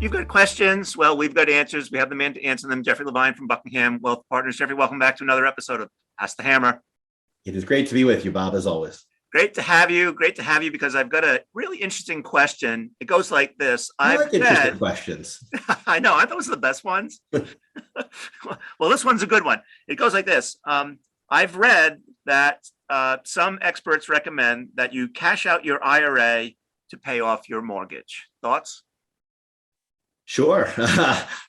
you've got questions, well, we've got answers. We have the man to answer them. Jeffrey Levine from Buckingham Wealth Partners. Jeffrey, welcome back to another episode of Ask the Hammer. It is great to be with you, Bob, as always. Great to have you. Great to have you because I've got a really interesting question. It goes like this. I like interesting questions. I know. I thought those are the best ones. Well, this one's a good one. It goes like this. I've read that some experts recommend that you cash out your IRA to pay off your mortgage. Thoughts? Sure.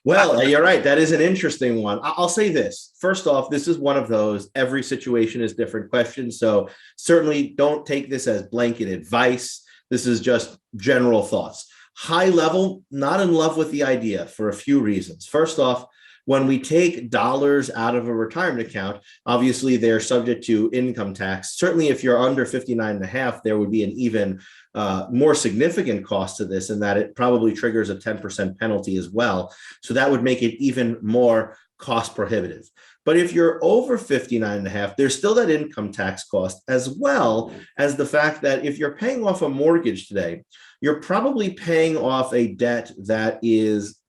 Well, you're right. That is an interesting one. I'll say this. First off, this is one of those every situation is different questions. So certainly don't take this as blanket advice. This is just general thoughts. High level, not in love with the idea for a few reasons. First off, when we take dollars out of a retirement account, obviously they're subject to income tax. Certainly if you're under 59 and a half, there would be an even more significant cost to this in that it probably triggers a 10% penalty as well. So that would make it even more cost prohibitive. But if you're over 59 and a half, there's still that income tax cost, as well as the fact that if you're paying off a mortgage today, you're probably paying off a debt that is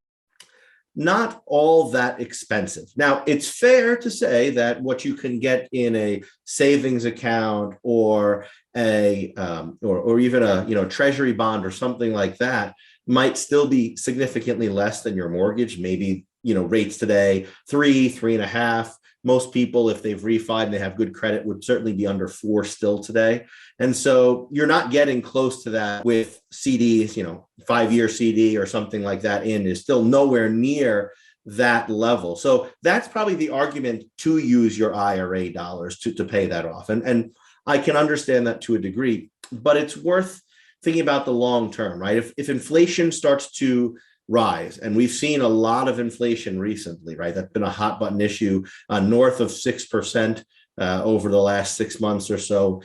not all that expensive. Now, it's fair to say that what you can get in a savings account or or even a treasury bond or something like that might still be significantly less than your mortgage. Maybe rates today 3.5. Most people, if they've refied and they have good credit, would certainly be under 4 still today. And so you're not getting close to that with CDs, 5-year CD or something like that is still nowhere near that level. So that's probably the argument to use your IRA dollars to pay that off. And I can understand that to a degree, but it's worth thinking about the long term, right? If inflation starts to rise, and we've seen a lot of inflation recently, right? That's been a hot button issue, north of 6% over the last 6 months or so.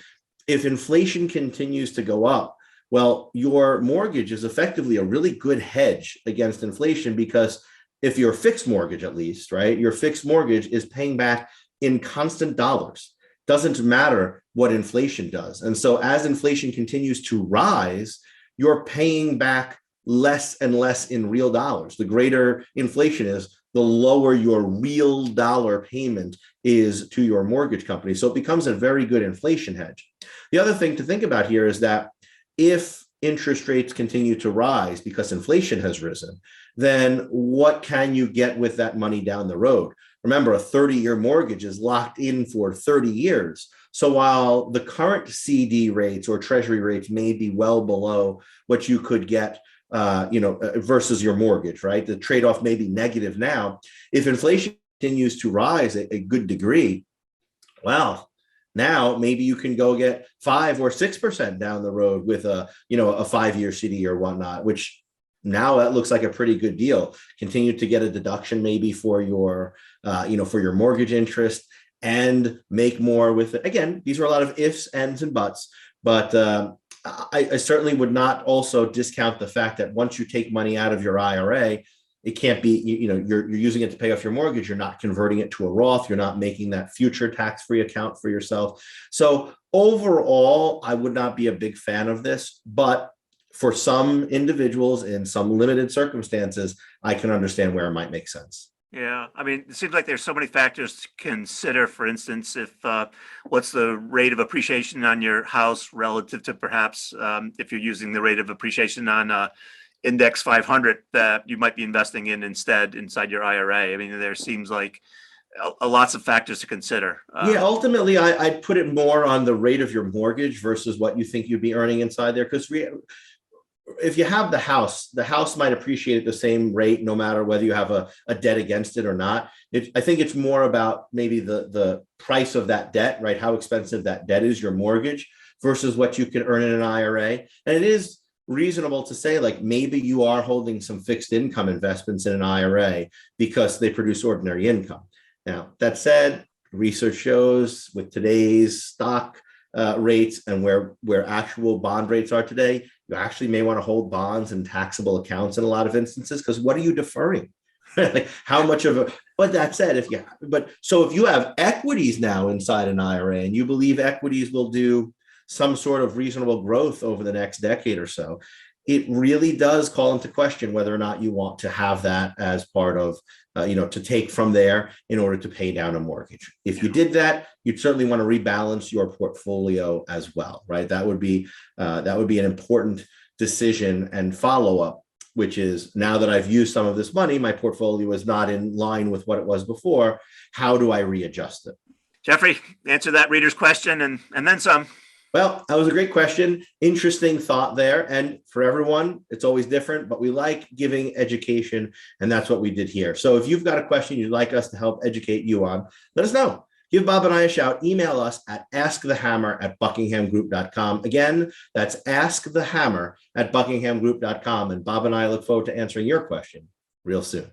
If inflation continues to go up, well, your mortgage is effectively a really good hedge against inflation, because if your fixed mortgage, at least, right, your fixed mortgage is paying back in constant dollars. Doesn't matter what inflation does. And so as inflation continues to rise, you're paying back less and less in real dollars. The greater inflation is, the lower your real dollar payment is to your mortgage company. So it becomes a very good inflation hedge. The other thing to think about here is that if interest rates continue to rise because inflation has risen, then what can you get with that money down the road? Remember, a 30-year mortgage is locked in for 30 years. So while the current CD rates or treasury rates may be well below what you could get versus your mortgage, right? The trade-off may be negative now. If inflation continues to rise a good degree, well, now maybe you can go get 5 or 6% down the road with a 5-year CD or whatnot, which now that looks like a pretty good deal. Continue to get a deduction maybe for your, for your mortgage interest, and make more with it. Again, these are a lot of ifs, ands, and buts, but I certainly would not also discount the fact that once you take money out of your IRA, it can't be, you're using it to pay off your mortgage. You're not converting it to a Roth. You're not making that future tax-free account for yourself. So overall, I would not be a big fan of this, but for some individuals in some limited circumstances, I can understand where it might make sense. Yeah, I mean, it seems like there's so many factors to consider. For instance, if what's the rate of appreciation on your house relative to perhaps if you're using the rate of appreciation on Index 500 that you might be investing in instead inside your IRA. I mean, there seems like lots of factors to consider. Yeah, ultimately, I'd put it more on the rate of your mortgage versus what you think you'd be earning inside there, because if you have the house might appreciate at the same rate, no matter whether you have a debt against it or not. I think it's more about maybe the price of that debt, right? How expensive that debt is, your mortgage, versus what you can earn in an IRA. And it is reasonable to say, like, maybe you are holding some fixed income investments in an IRA because they produce ordinary income. Now, that said, research shows with today's stock rates and where actual bond rates are today, you actually may want to hold bonds in taxable accounts in a lot of instances, because what are you deferring? Like, how much of a, but that said, if you have equities now inside an IRA and you believe equities will do some sort of reasonable growth over the next decade or so, it really does call into question whether or not you want to have that as part of, to take from there in order to pay down a mortgage. If you did that, you'd certainly want to rebalance your portfolio as well, right? That would be an important decision and follow-up, which is, now that I've used some of this money, my portfolio is not in line with what it was before. How do I readjust it? Jeffrey, answer that reader's question and then some. Well, that was a great question. Interesting thought there. And for everyone, it's always different, but we like giving education, and that's what we did here. So if you've got a question you'd like us to help educate you on, let us know. Give Bob and I a shout. Email us at askthehammer@buckinghamgroup.com. Again, that's askthehammer@buckinghamgroup.com. And Bob and I look forward to answering your question real soon.